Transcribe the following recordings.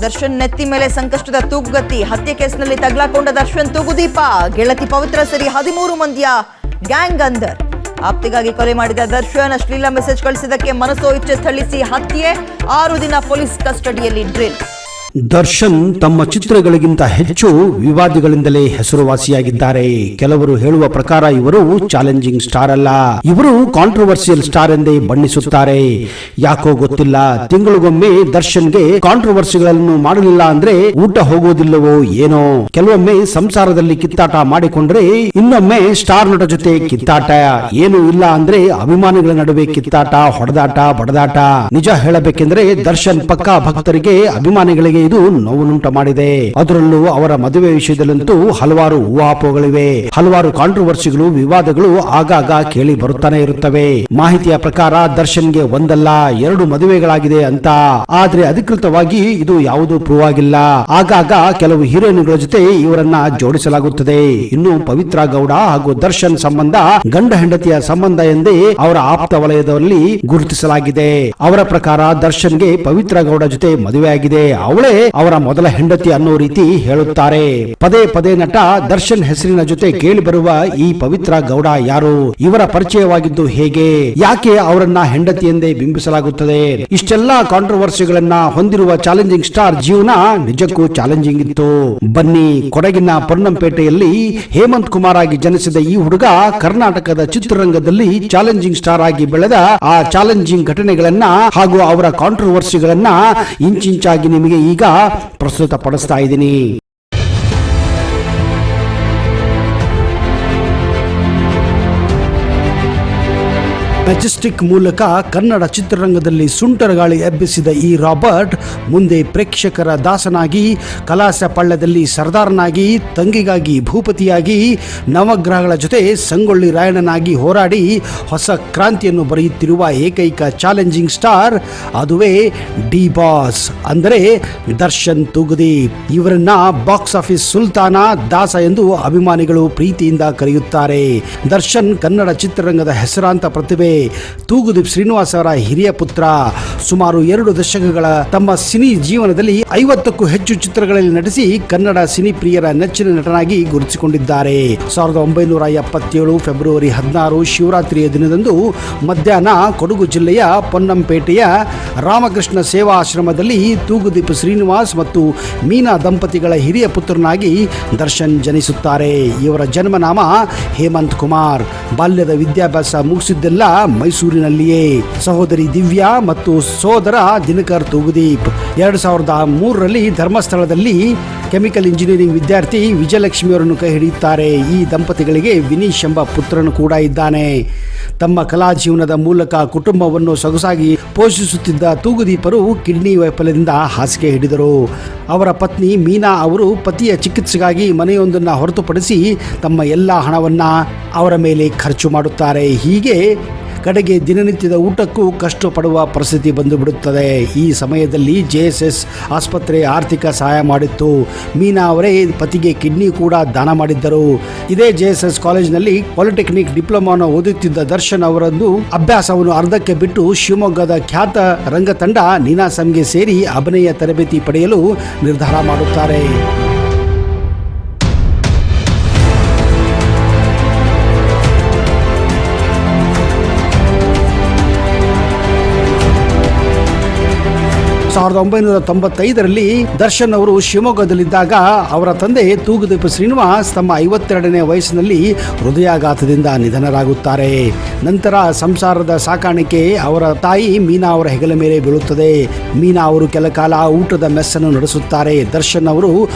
ದರ್ಶನ್ ನೆತ್ತಿ ಮೇಲೆ ಸಂಕಷ್ಟದ ತೂಗುಗತ್ತಿ. ಹತ್ಯೆ ಕೇಸ್ನಲ್ಲಿ ತಗಲಾಕೊಂಡ ದರ್ಶನ್ ತೂಗುದೀಪ. ಗೆಳತಿ ಪವಿತ್ರ ಸೇರಿ 13 ಮಂದಿಯ ಗ್ಯಾಂಗ್ ಅಂದರ್. ಆಪ್ತಿಗಾಗಿ ಕೊಲೆ ಮಾಡಿದ ದರ್ಶನ್ ಅಶ್ಲೀಲ ಮೆಸೇಜ್ ಕಳಿಸಿದ್ದಕ್ಕೆ ಮನಸೋ ಇಚ್ಛೆ ಥಳಿಸಿ ಹತ್ಯೆ. 6 ದಿನ ಪೊಲೀಸ್ ಕಸ್ಟಡಿಯಲ್ಲಿ ಡ್ರಿಲ್. ದರ್ಶನ್ ತಮ್ಮ ಚಿತ್ರಗಳಿಗಿಂತ ಹೆಚ್ಚು ವಿವಾದಿಗಳಿಂದಲೇ ಹೆಸರುವಾಸಿಯಾಗಿದ್ದಾರೆ. ಕೆಲವರು ಹೇಳುವ ಪ್ರಕಾರ ಇವರು ಚಾಲೆಂಜಿಂಗ್ ಸ್ಟಾರ್ ಅಲ್ಲ, ಇವರು ಕಾಂಟ್ರವರ್ಸಿಯಲ್ ಸ್ಟಾರ್ ಎಂದೇ ಬಣ್ಣಿಸುತ್ತಾರೆ. ಯಾಕೋ ಗೊತ್ತಿಲ್ಲ, ತಿಂಗಳಿಗೊಮ್ಮೆ ದರ್ಶನ್ಗೆ ಕಾಂಟ್ರವರ್ಸಿಗಳನ್ನು ಮಾಡಲಿಲ್ಲ ಅಂದ್ರೆ ಊಟ ಹೋಗುವುದಿಲ್ಲವೋ ಏನೋ. ಕೆಲವೊಮ್ಮೆ ಸಂಸಾರದಲ್ಲಿ ಕಿತ್ತಾಟ ಮಾಡಿಕೊಂಡ್ರೆ ಇನ್ನೊಮ್ಮೆ ಸ್ಟಾರ್ ನಟ ಜೊತೆ ಕಿತ್ತಾಟ. ಏನು ಇಲ್ಲ ಅಂದ್ರೆ ಅಭಿಮಾನಿಗಳ ನಡುವೆ ಕಿತ್ತಾಟ, ಹೊಡೆದಾಟ, ಬಡದಾಟ. ನಿಜ ಹೇಳಬೇಕೆಂದ್ರೆ ದರ್ಶನ್ ಪಕ್ಕಾ ಭಕ್ತರಿಗೆ, ಅಭಿಮಾನಿಗಳಿಗೆ ಇದು ನೋವುಂಟು ಮಾಡಿದೆ. ಅದರಲ್ಲೂ ಅವರ ಮದುವೆ ವಿಷಯದಲ್ಲಂತೂ ಹಲವಾರು ಊಹಾಪೋಹಗಳಿವೆ. ಹಲವಾರು ಕಾಂಟ್ರವರ್ಸಿಗಳು, ವಿವಾದಗಳು ಆಗಾಗ ಕೇಳಿ ಬರುತ್ತಾನೆ ಇರುತ್ತವೆ. ಮಾಹಿತಿಯ ಪ್ರಕಾರ ದರ್ಶನ್ಗೆ 1 ಅಲ್ಲ 2 ಮದುವೆಗಳಾಗಿದೆ ಅಂತ. ಆದ್ರೆ ಅಧಿಕೃತವಾಗಿ ಇದು ಯಾವುದೂ ಪ್ರೂವ್ ಆಗಿಲ್ಲ. ಆಗಾಗ ಕೆಲವು ಹೀರೋಯಿನ್ಗಳ ಜೊತೆ ಇವರನ್ನ ಜೋಡಿಸಲಾಗುತ್ತದೆ. ಇನ್ನು ಪವಿತ್ರ ಗೌಡ ಹಾಗೂ ದರ್ಶನ್ ಸಂಬಂಧ ಗಂಡ ಹೆಂಡತಿಯ ಸಂಬಂಧ ಎಂದೇ ಅವರ ಆಪ್ತ ವಲಯದಲ್ಲಿ ಗುರುತಿಸಲಾಗಿದೆ. ಅವರ ಪ್ರಕಾರ ದರ್ಶನ್ಗೆ ಪವಿತ್ರ ಗೌಡ ಜೊತೆ ಮದುವೆ ಆಗಿದೆ, ಅವಳೇ ಅವರ ಮೊದಲ ಹೆಂಡತಿ ಅನ್ನೋ ರೀತಿ ಹೇಳುತ್ತಾರೆ. ಪದೇ ಪದೇ ನಟ ದರ್ಶನ್ ಹೆಸರಿನ ಜೊತೆ ಕೇಳಿ ಬರುವ ಈ ಪವಿತ್ರ ಗೌಡ ಯಾರು? ಇವರ ಪರಿಚಯವಾಗಿದ್ದು ಹೇಗೆ? ಯಾಕೆ ಅವರನ್ನ ಹೆಂಡತಿ ಎಂದೇ ಬಿಂಬಿಸಲಾಗುತ್ತದೆ? ಇಷ್ಟೆಲ್ಲಾ ಕಾಂಟ್ರವರ್ಸಿಗಳನ್ನ ಹೊಂದಿರುವ ಚಾಲೆಂಜಿಂಗ್ ಸ್ಟಾರ್ ಜೀವನ ನಿಜಕ್ಕೂ ಚಾಲೆಂಜಿಂಗ್ ಇತ್ತು. ಬನ್ನಿ, ಕೊಡಗಿನ ಪೊನ್ನಂಪೇಟೆಯಲ್ಲಿ ಹೇಮಂತ್ ಕುಮಾರ್ ಆಗಿ ಜನಿಸಿದ ಈ ಹುಡುಗ ಕರ್ನಾಟಕದ ಚಿತ್ರರಂಗದಲ್ಲಿ ಚಾಲೆಂಜಿಂಗ್ ಸ್ಟಾರ್ ಆಗಿ ಬೆಳೆದ ಆ ಚಾಲೆಂಜಿಂಗ್ ಘಟನೆಗಳನ್ನ ಹಾಗೂ ಅವರ ಕಾಂಟ್ರವರ್ಸಿಗಳನ್ನ ಇಂಚಿಂಚಾಗಿ ನಿಮಗೆ ಈಗ ಪ್ರಸ್ತುತ ಪಡಿಸ್ತಾ ಇದ್ದೀನಿ. ಮೆಜೆಸ್ಟಿಕ್ ಮೂಲಕ ಕನ್ನಡ ಚಿತ್ರರಂಗದಲ್ಲಿ ಸುಂಟರಗಾಳಿ ಎಬ್ಬಿಸಿದ ಈ ರಾಬರ್ಟ್ ಮುಂದೆ ಪ್ರೇಕ್ಷಕರ ದಾಸನಾಗಿ, ಕಲಾಸ ಪಳ್ಳದಲ್ಲಿ ಸರ್ದಾರನಾಗಿ, ತಂಗಿಗಾಗಿ ಭೂಪತಿಯಾಗಿ, ನವಗ್ರಹಗಳ ಜೊತೆ ಸಂಗೊಳ್ಳಿ ರಾಯಣ್ಣನಾಗಿ ಹೋರಾಡಿ ಹೊಸ ಕ್ರಾಂತಿಯನ್ನು ಬರೆಯುತ್ತಿರುವ ಏಕೈಕ ಚಾಲೆಂಜಿಂಗ್ ಸ್ಟಾರ್ ಅದುವೇ ಡಿ ಬಾಸ್, ಅಂದರೆ ದರ್ಶನ್ ತೂಗುದೀಪ್. ಇವರನ್ನ ಬಾಕ್ಸ್ ಆಫೀಸ್ ಸುಲ್ತಾನ, ದಾಸ ಎಂದು ಅಭಿಮಾನಿಗಳು ಪ್ರೀತಿಯಿಂದ ಕರೆಯುತ್ತಾರೆ. ದರ್ಶನ್ ಕನ್ನಡ ಚಿತ್ರರಂಗದ ಹೆಸರಾಂತ ಪ್ರತಿಭೆ. ತೂಗುದೀಪ್ ಶ್ರೀನಿವಾಸ್ ಅವರ ಹಿರಿಯ ಪುತ್ರ. ಸುಮಾರು 2 ದಶಕಗಳ ತಮ್ಮ ಸಿನಿ ಜೀವನದಲ್ಲಿ 50ಕ್ಕೂ ಹೆಚ್ಚು ಚಿತ್ರಗಳಲ್ಲಿ ನಟಿಸಿ ಕನ್ನಡ ಸಿನಿ ಪ್ರಿಯರ ನೆಚ್ಚಿನ ನಟನಾಗಿ ಗುರುತಿಸಿಕೊಂಡಿದ್ದಾರೆ. 1977 ಫೆಬ್ರವರಿ 16 ಶಿವರಾತ್ರಿಯ ದಿನದಂದು ಮಧ್ಯಾಹ್ನ ಕೊಡಗು ಜಿಲ್ಲೆಯ ಪೊನ್ನಂಪೇಟೆಯ ರಾಮಕೃಷ್ಣ ಸೇವಾ ಆಶ್ರಮದಲ್ಲಿ ತೂಗುದೀಪ್ ಶ್ರೀನಿವಾಸ್ ಮತ್ತು ಮೀನಾ ದಂಪತಿಗಳ ಹಿರಿಯ ಪುತ್ರನಾಗಿ ದರ್ಶನ್ ಜನಿಸುತ್ತಾರೆ. ಇವರ ಜನ್ಮನಾಮ ಹೇಮಂತ್ ಕುಮಾರ್. ಬಾಲ್ಯದ ವಿದ್ಯಾಭ್ಯಾಸ ಮುಗಿಸಿದ್ದೆಲ್ಲ ಮೈಸೂರಿನಲ್ಲಿಯೇ. ಸಹೋದರಿ ದಿವ್ಯಾ ಮತ್ತು ಸೋದರ ದಿನಕರ್ ತೂಗುದೀಪ್ 2003ರಲ್ಲಿ ಧರ್ಮಸ್ಥಳದಲ್ಲಿ ಕೆಮಿಕಲ್ ಇಂಜಿನಿಯರಿಂಗ್ ವಿದ್ಯಾರ್ಥಿ ವಿಜಯಲಕ್ಷ್ಮಿಯವರನ್ನು ಕೈ ಹಿಡಿಯುತ್ತಾರೆ. ಈ ದಂಪತಿಗಳಿಗೆ ವಿನೀಶ್ ಎಂಬ ಪುತ್ರನು ಕೂಡ ಇದ್ದಾನೆ. ತಮ್ಮ ಕಲಾ ಜೀವನದ ಮೂಲಕ ಕುಟುಂಬವನ್ನು ಸೊಗಸಾಗಿ ಪೋಷಿಸುತ್ತಿದ್ದ ತೂಗುದೀಪರು ಕಿಡ್ನಿ ವೈಫಲ್ಯದಿಂದ ಹಾಸಿಗೆ ಹಿಡಿದರು. ಅವರ ಪತ್ನಿ ಮೀನಾ ಅವರು ಪತಿಯ ಚಿಕಿತ್ಸೆಗಾಗಿ ಮನೆಯೊಂದನ್ನು ಹೊರತುಪಡಿಸಿ ತಮ್ಮ ಎಲ್ಲ ಹಣವನ್ನ ಅವರ ಮೇಲೆ ಖರ್ಚು ಮಾಡುತ್ತಾರೆ. ಹೀಗೆ ಕಡೆಗೆ ದಿನನಿತ್ಯದ ಊಟಕ್ಕೂ ಕಷ್ಟಪಡುವ ಪರಿಸ್ಥಿತಿ ಬಂದು ಬಿಡುತ್ತದೆ. ಈ ಸಮಯದಲ್ಲಿ JSS ಆಸ್ಪತ್ರೆ ಆರ್ಥಿಕ ಸಹಾಯ ಮಾಡಿತ್ತು. ಮೀನಾ ಅವರೇ ಪತಿಗೆ ಕಿಡ್ನಿ ಕೂಡ ದಾನ ಮಾಡಿದ್ದರು. ಇದೇ JSS ಕಾಲೇಜಿನಲ್ಲಿ ಪಾಲಿಟೆಕ್ನಿಕ್ ಡಿಪ್ಲೊಮಾನ ಓದುತ್ತಿದ್ದ ದರ್ಶನ್ ಅವರನ್ನು ಅಭ್ಯಾಸವನ್ನು ಅರ್ಧಕ್ಕೆ ಬಿಟ್ಟು ಶಿವಮೊಗ್ಗದ ಖ್ಯಾತ ರಂಗತಂಡ ನೀನಾಸಂಗೆ ಸೇರಿ ಅಭಿನಯ ತರಬೇತಿ ಪಡೆಯಲು ನಿರ್ಧಾರ ಮಾಡುತ್ತಾರೆ. ಸಾವಿರದ 1995ರಲ್ಲಿ ದರ್ಶನ್ ಅವರು ಶಿವಮೊಗ್ಗದಲ್ಲಿದ್ದಾಗ ಅವರ ತಂದೆ ತೂಗುದೀಪ್ ಶ್ರೀನಿವಾಸ್ ತಮ್ಮ 52ನೇ ವಯಸ್ಸಿನಲ್ಲಿ ಹೃದಯಾಘಾತದಿಂದ ನಿಧನರಾಗುತ್ತಾರೆ. ನಂತರ ಸಂಸಾರದ ಸಾಕಾಣಿಕೆ ಅವರ ತಾಯಿ ಮೀನಾ ಅವರ ಹೆಗಲ ಮೇಲೆ ಬೀಳುತ್ತದೆ. ಮೀನಾ ಅವರು ಕೆಲ ಕಾಲ ಊಟದ ಮೆಸ್ಸನ್ನು ನಡೆಸುತ್ತಾರೆ. ದರ್ಶನ್ ಅವರು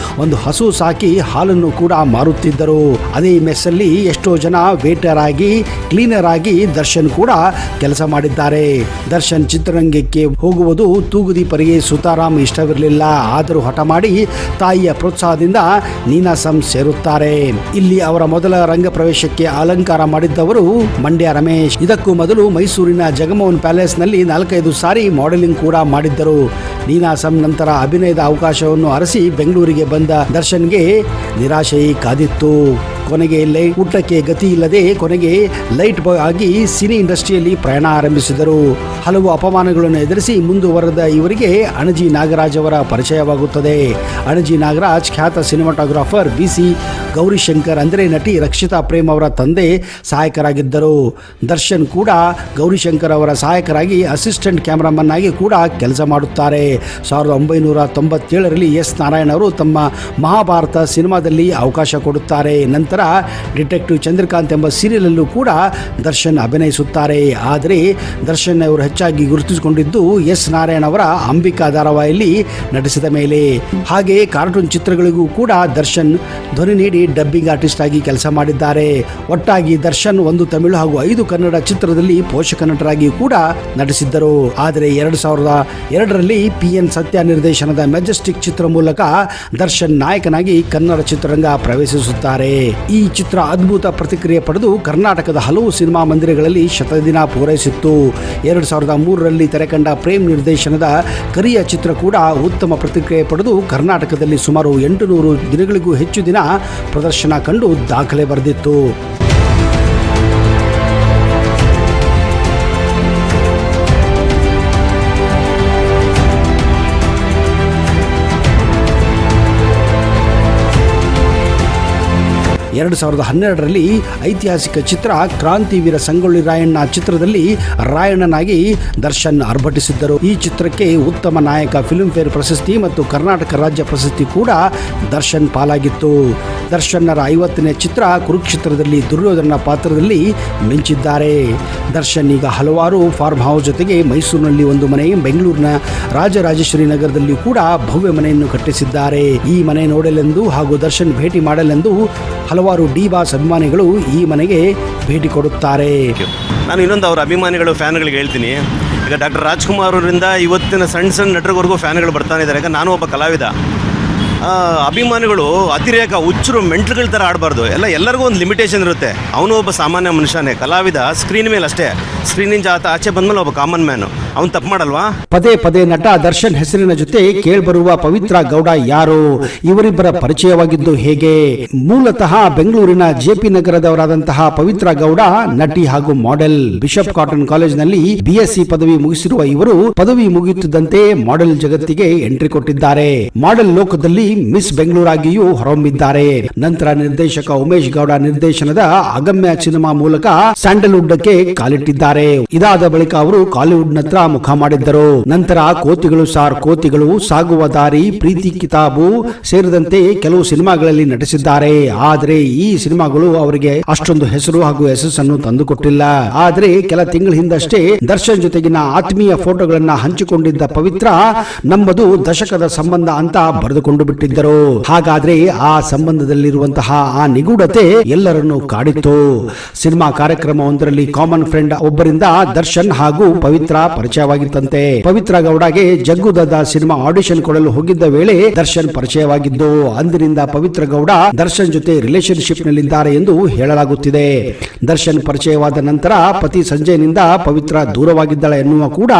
ಒಂದು ಹಸು ಸಾಕಿ ಹಾಲನ್ನು ಕೂಡ ಮಾರುತ್ತಿದ್ದರು. ಅದೇ ಮೆಸ್ಸಲ್ಲಿ ಎಷ್ಟೋ ಜನ ವೇಟರ್ ಆಗಿ, ಕ್ಲೀನರ್ ಆಗಿ ದರ್ಶನ್ ಕೂಡ ಕೆಲಸ ಮಾಡಿದ್ದಾರೆ. ದರ್ಶನ್ ಚಿತ್ರರಂಗಕ್ಕೆ ಹೋಗುವುದು ತೂಗುದೀಪರಿಗೆ ಸುತಾರಾಮ್ ಇಷ್ಟವಿರಲಿಲ್ಲ. ಆದರೂ ಹಠ ಮಾಡಿ ತಾಯಿಯ ಪ್ರೋತ್ಸಾಹದಿಂದ ನೀನಾಸಂ ಸೇರುತ್ತಾರೆ. ಇಲ್ಲಿ ಅವರ ಮೊದಲ ರಂಗ ಪ್ರವೇಶಕ್ಕೆ ಅಲಂಕಾರ ಮಾಡಿದ್ದವರು ಮಂಡ್ಯ ರಮೇಶ್. ಇದಕ್ಕೂ ಮೊದಲು ಮೈಸೂರಿನ ಜಗಮೋಹನ್ ಪ್ಯಾಲೇಸ್ ನಲ್ಲಿ 4-5 ಸಾರಿ ಮಾಡೆಲಿಂಗ್ ಕೂಡ ಮಾಡಿದ್ದರು. ನೀನಾಸಂ ನಂತರ ಅಭಿನಯದ ಅವಕಾಶವನ್ನು ಅರಸಿ ಬೆಂಗಳೂರಿಗೆ ಬಂದ ದರ್ಶನ್ಗೆ ನಿರಾಶೆ ಕಾದಿತ್ತು. ಕೊನೆಗೆ ಊಟಕ್ಕೆ ಗತಿ ಇಲ್ಲದೆ ಕೊನೆಗೆ ಲೈಟ್ ಬಾಯ್ ಆಗಿ ಸಿನಿ ಇಂಡಸ್ಟ್ರಿಯಲ್ಲಿ ಪ್ರಯಾಣ ಆರಂಭಿಸಿದರು. ಹಲವು ಅಪಮಾನಗಳನ್ನು ಎದುರಿಸಿ ಮುಂದುವರೆದ ಇವರಿಗೆ ಅಣಜಿ ನಾಗರಾಜ್ ಅವರ ಪರಿಚಯವಾಗುತ್ತದೆ. ಅಣಜಿ ನಾಗರಾಜ್ ಖ್ಯಾತ ಸಿನಿಮಾಟೋಗ್ರಾಫರ್ BC ಗೌರಿಶಂಕರ್ ಅಂದರೆ ನಟಿ ರಕ್ಷಿತಾ ಪ್ರೇಮ್ ಅವರ ತಂದೆ ಸಹಾಯಕರಾಗಿದ್ದರು. ದರ್ಶನ್ ಕೂಡ ಗೌರಿಶಂಕರ್ ಅವರ ಸಹಾಯಕರಾಗಿ ಅಸಿಸ್ಟೆಂಟ್ ಕ್ಯಾಮರಾಮನ್ ಆಗಿ ಕೂಡ ಕೆಲಸ ಮಾಡುತ್ತಾರೆ. 1997ರಲ್ಲಿ ಎಸ್ ನಾರಾಯಣ್ ಅವರು ತಮ್ಮ ಮಹಾಭಾರತ ಸಿನಿಮಾದಲ್ಲಿ ಅವಕಾಶ ಕೊಡುತ್ತಾರೆ. ನಂತರ ಡಿಟೆಕ್ಟಿವ್ ಚಂದ್ರಕಾಂತ್ ಎಂಬ ಸೀರಿಯಲಲ್ಲೂ ಕೂಡ ದರ್ಶನ್ ಅಭಿನಯಿಸುತ್ತಾರೆ. ಆದರೆ ದರ್ಶನ್ ಅವರು ಹೆಚ್ಚಾಗಿ ಗುರುತಿಸಿಕೊಂಡಿದ್ದು ಎಸ್ ನಾರಾಯಣ್ ಅವರ ಅಂಬಿಕಾ ಧಾರಾವಾಹಿಯಲ್ಲಿ ನಟಿಸಿದ ಮೇಲೆ. ಹಾಗೆ ಕಾರ್ಟೂನ್ ಚಿತ್ರಗಳಿಗೂ ಕೂಡ ದರ್ಶನ್ ಧ್ವನಿ ನೀಡಿ ಡಬ್ಬಿಂಗ್ ಆರ್ಟಿಸ್ಟ್ ಆಗಿ ಕೆಲಸ ಮಾಡಿದ್ದಾರೆ. ಒಟ್ಟಾಗಿ ದರ್ಶನ್ 1 ತಮಿಳು ಹಾಗೂ 5 ಕನ್ನಡ ಚಿತ್ರದಲ್ಲಿ ಪೋಷಕ ನಟರಾಗಿ ಕೂಡ ನಟಿಸಿದ್ದರು. ಆದರೆ 2002ರಲ್ಲಿ PN ಸತ್ಯ ನಿರ್ದೇಶನದ ಮೆಜೆಸ್ಟಿಕ್ ಚಿತ್ರ ಮೂಲಕ ದರ್ಶನ್ ನಾಯಕನಾಗಿ ಕನ್ನಡ ಚಿತ್ರರಂಗ ಪ್ರವೇಶಿಸುತ್ತಾರೆ. ಈ ಚಿತ್ರ ಅದ್ಭುತ ಪ್ರತಿಕ್ರಿಯೆ ಪಡೆದು ಕರ್ನಾಟಕದ ಹಲವು ಸಿನಿಮಾ ಮಂದಿರಗಳಲ್ಲಿ ಶತದಿನ ಪೂರೈಸಿತ್ತು. 2003ರಲ್ಲಿ ತೆರೆಕಂಡ ಪ್ರೇಮ್ ನಿರ್ದೇಶನದ ಕರಿಯ ಚಿತ್ರ ಕೂಡ ಉತ್ತಮ ಪ್ರತಿಕ್ರಿಯೆ ಪಡೆದು ಕರ್ನಾಟಕದಲ್ಲಿ ಸುಮಾರು 800 ದಿನಗಳಿಗೂ ಹೆಚ್ಚು ದಿನ ಪ್ರದರ್ಶನ ಕಂಡು ದಾಖಲೆ ಬರೆದಿತ್ತು. ಎರಡು 2012ರಲ್ಲಿ ಐತಿಹಾಸಿಕ ಚಿತ್ರ ಕ್ರಾಂತಿವೀರ ಸಂಗೊಳ್ಳಿ ರಾಯಣ್ಣ ಚಿತ್ರದಲ್ಲಿ ರಾಯಣ್ಣನಾಗಿ ದರ್ಶನ್ ಅರ್ಭಟಿಸಿದ್ದರು. ಈ ಚಿತ್ರಕ್ಕೆ ಉತ್ತಮ ನಾಯಕ ಫಿಲ್ಮ್ಫೇರ್ ಪ್ರಶಸ್ತಿ ಮತ್ತು ಕರ್ನಾಟಕ ರಾಜ್ಯ ಪ್ರಶಸ್ತಿ ಕೂಡ ದರ್ಶನ್ ಪಾಲಾಗಿತ್ತು. ದರ್ಶನ್ನರ 50ನೇ ಚಿತ್ರ ಕುರುಕ್ಷೇತ್ರದಲ್ಲಿ ದುರ್ಯೋಧನ ಪಾತ್ರದಲ್ಲಿ ಮಿಂಚಿದ್ದಾರೆ. ದರ್ಶನ್ ಈಗ ಹಲವಾರು ಫಾರ್ಮ್ ಹೌಸ್ ಜೊತೆಗೆ ಮೈಸೂರಿನಲ್ಲಿ ಒಂದು ಮನೆ, ಬೆಂಗಳೂರಿನ ರಾಜರಾಜೇಶ್ವರಿ ನಗರದಲ್ಲಿ ಕೂಡ ಭವ್ಯ ಮನೆಯನ್ನು ಕಟ್ಟಿಸಿದ್ದಾರೆ. ಈ ಮನೆ ನೋಡಲೆಂದು ಹಾಗೂ ದರ್ಶನ್ ಭೇಟಿ ಮಾಡಲೆಂದು ಹಲವಾರು ಡಿ ಬಾಸ್ ಅಭಿಮಾನಿಗಳು ಈ ಮನೆಗೆ ಭೇಟಿ ಕೊಡುತ್ತಾರೆ. ನಾನು ಇನ್ನೊಂದು ಅವರ ಅಭಿಮಾನಿಗಳು ಫ್ಯಾನ್ಗಳಿಗೆ ಹೇಳ್ತೀನಿ, ಈಗ ಡಾಕ್ಟರ್ ರಾಜ್ಕುಮಾರ್ ಅವರಿಂದ ಇವತ್ತಿನ ಸಣ್ಣ ನಟರಿವರೆಗೂ ಫ್ಯಾನ್ಗಳು ಬರ್ತಾನೆ ಇದ್ದಾರೆ. ಈಗ ನಾನು ಒಬ್ಬ ಕಲಾವಿದ. ಅಭಿಮಾನಿಗಳು ಅತಿರೇಕ ಹುಚ್ಚರು ಮೆಂಟ್ಲ್ಗಳ ಥರ ಆಡಬಾರ್ದು. ಎಲ್ಲರಿಗೂ ಒಂದು ಲಿಮಿಟೇಷನ್ ಇರುತ್ತೆ. ಅವನು ಒಬ್ಬ ಸಾಮಾನ್ಯ ಮನುಷ್ಯನೇ, ಕಲಾವಿದ ಸ್ಕ್ರೀನ್ ಮೇಲೆ ಅಷ್ಟೇ. ಸ್ಕ್ರೀನಿಂದ ಆಚೆ ಬಂದ್ಮೇಲೆ ಒಬ್ಬ ಕಾಮನ್ ಮ್ಯಾನು, ಅವನು ತಪ್ಪು ಮಾಡಲ್ವಾ? ಪದೇ ಪದೇ ನಟ ದರ್ಶನ್ ಹೆಸರಿನ ಜೊತೆ ಕೇಳ್ಬರುವ ಪವಿತ್ರ ಗೌಡ ಯಾರು? ಇವರಿಬ್ಬರ ಪರಿಚಯವಾಗಿದ್ದು ಹೇಗೆ? ಮೂಲತಃ ಬೆಂಗಳೂರಿನ JP ನಗರದವರಾದಂತಹ ಪವಿತ್ರ ಗೌಡ ನಟಿ ಹಾಗೂ ಮಾಡೆಲ್. ಬಿಷಪ್ ಕಾಟನ್ ಕಾಲೇಜಿನಲ್ಲಿ BSc ಪದವಿ ಮುಗಿಸಿರುವ ಇವರು ಪದವಿ ಮುಗಿಯುತ್ತಿದ್ದಂತೆ ಮಾಡೆಲ್ ಜಗತ್ತಿಗೆ ಎಂಟ್ರಿ ಕೊಟ್ಟಿದ್ದಾರೆ. ಮಾಡೆಲ್ ಲೋಕದಲ್ಲಿ ಮಿಸ್ ಬೆಂಗಳೂರಾಗಿಯೂ ಹೊರಹೊಮ್ಮಿದ್ದಾರೆ. ನಂತರ ನಿರ್ದೇಶಕ ಉಮೇಶ್ ಗೌಡ ನಿರ್ದೇಶನದ ಅಗಮ್ಯ ಸಿನಿಮಾ ಮೂಲಕ ಸ್ಯಾಂಡಲ್ವುಡ್ಗೆ ಕಾಲಿಟ್ಟಿದ್ದಾರೆ. ಇದಾದ ಬಳಿಕ ಅವರು ಕಾಲಿವುಡ್ ನತ್ರ ಮುಖ ಮಾಡಿದ್ದರು. ನಂತರ ಕೋತಿಗಳು ಸಾರ್ ಕೋತಿಗಳು, ಸಾಗುವ ದಾರಿ, ಪ್ರೀತಿ ಕಿತಾಬು ಸೇರಿದಂತೆ ಕೆಲವು ಸಿನಿಮಾಗಳಲ್ಲಿ ನಟಿಸಿದ್ದಾರೆ. ಆದರೆ ಈ ಸಿನಿಮಾಗಳು ಅವರಿಗೆ ಅಷ್ಟೊಂದು ಹೆಸರು ಹಾಗೂ ಯಶಸ್ಸನ್ನು ತಂದುಕೊಟ್ಟಿಲ್ಲ. ಆದರೆ ಕೆಲ ತಿಂಗಳ ಹಿಂದಷ್ಟೇ ದರ್ಶನ್ ಜೊತೆಗಿನ ಆತ್ಮೀಯ ಫೋಟೋಗಳನ್ನ ಹಂಚಿಕೊಂಡಿದ್ದ ಪವಿತ್ರ ನಮ್ಮದು ದಶಕದ ಸಂಬಂಧ ಅಂತ ಬರೆದುಕೊಂಡು ಬಿಟ್ಟಿದ್ದರು. ಹಾಗಾದ್ರೆ ಆ ಸಂಬಂಧದಲ್ಲಿರುವಂತಹ ಆ ನಿಗೂಢತೆ ಎಲ್ಲರನ್ನು ಕಾಡಿತ್ತು. ಸಿನಿಮಾ ಕಾರ್ಯಕ್ರಮವೊಂದರಲ್ಲಿ ಕಾಮನ್ ಫ್ರೆಂಡ್ ಒಬ್ಬರಿಂದ ದರ್ಶನ್ ಹಾಗೂ ಪವಿತ್ರ ಪರಿಚಯವಾಗಿತ್ತಂತೆ. ಪವಿತ್ರ ಗೌಡಗೆ ಜಗ್ಗುದದ ಸಿನಿಮಾ ಆಡಿಷನ್ ಕೊಡಲು ಹೋಗಿದ್ದ ವೇಳೆ ದರ್ಶನ್ ಪರಿಚಯವಾಗಿದ್ದು, ಅಂದಿನಿಂದ ಪವಿತ್ರ ಗೌಡ ದರ್ಶನ್ ಜೊತೆ ರಿಲೇಶನ್ಶಿಪ್ ನಲ್ಲಿದ್ದಾರೆ ಎಂದು ಹೇಳಲಾಗುತ್ತಿದೆ. ದರ್ಶನ್ ಪರಿಚಯವಾದ ನಂತರ ಪತಿ ಸಂಜಯ್ನಿಂದ ಪವಿತ್ರ ದೂರವಾಗಿದ್ದಾಳೆ ಎನ್ನುವ ಕೂಡ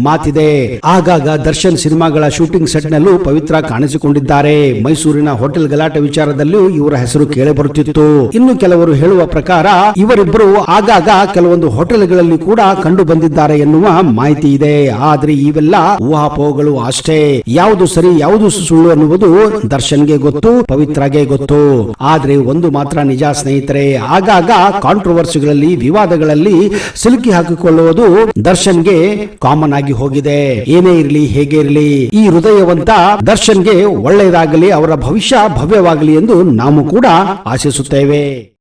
ಮಾತಿದೆ. ಆಗಾಗ ದರ್ಶನ್ ಸಿನಿಮಾಗಳ ಶೂಟಿಂಗ್ ಸೆಟ್ ನಲ್ಲೂ ಪವಿತ್ರ ಕಾಣಿಸಿಕೊಂಡಿದ್ದಾರೆ. ಮೈಸೂರಿನ ಹೋಟೆಲ್ ಗಲಾಟೆ ವಿಚಾರದಲ್ಲೂ ಇವರ ಹೆಸರು ಕೇಳಿಬರುತ್ತಿತ್ತು. ಇನ್ನು ಕೆಲವರು ಹೇಳುವ ಪ್ರಕಾರ ಇವರಿಬ್ಬರು ಆಗಾಗ ಕೆಲವೊಂದು ಹೋಟೆಲ್ಗಳಲ್ಲಿ ಕೂಡ ಕಂಡು ಬಂದಿದ್ದಾರೆ ಎನ್ನುವ ಮಾಹಿತಿ ಇದೆ. ಆದ್ರೆ ಇವೆಲ್ಲ ಊಹಾಪೋಹಗಳು ಅಷ್ಟೇ. ಯಾವುದು ಸರಿ ಯಾವುದು ಸುಳ್ಳು ಅನ್ನುವುದು ದರ್ಶನ್ಗೆ ಗೊತ್ತು, ಪವಿತ್ರಗೆ ಗೊತ್ತು. ಆದ್ರೆ ಒಂದು ಮಾತ್ರ ನಿಜ ಸ್ನೇಹಿತರೆ, ಆಗಾಗ ಕಾಂಟ್ರವರ್ಸಿಗಳಲ್ಲಿ ವಿವಾದಗಳಲ್ಲಿ ಸಿಲುಕಿ ಹಾಕಿಕೊಳ್ಳುವುದು ದರ್ಶನ್ಗೆ ಕಾಮನ್ ಆಗಿ ಹೋಗಿದೆ. ಏನೇ ಇರಲಿ ಹೇಗೆ ಇರಲಿ, ಈ ಹೃದಯವಂತ ದರ್ಶನ್ಗೆ ಒಳ್ಳೆಯದಾಗಲಿ, ಅವರ ಭವಿಷ್ಯ ಭವ್ಯವಾಗಲಿ ಎಂದು ನಾವು ಕೂಡ ಆಶಿಸುತ್ತೇವೆ.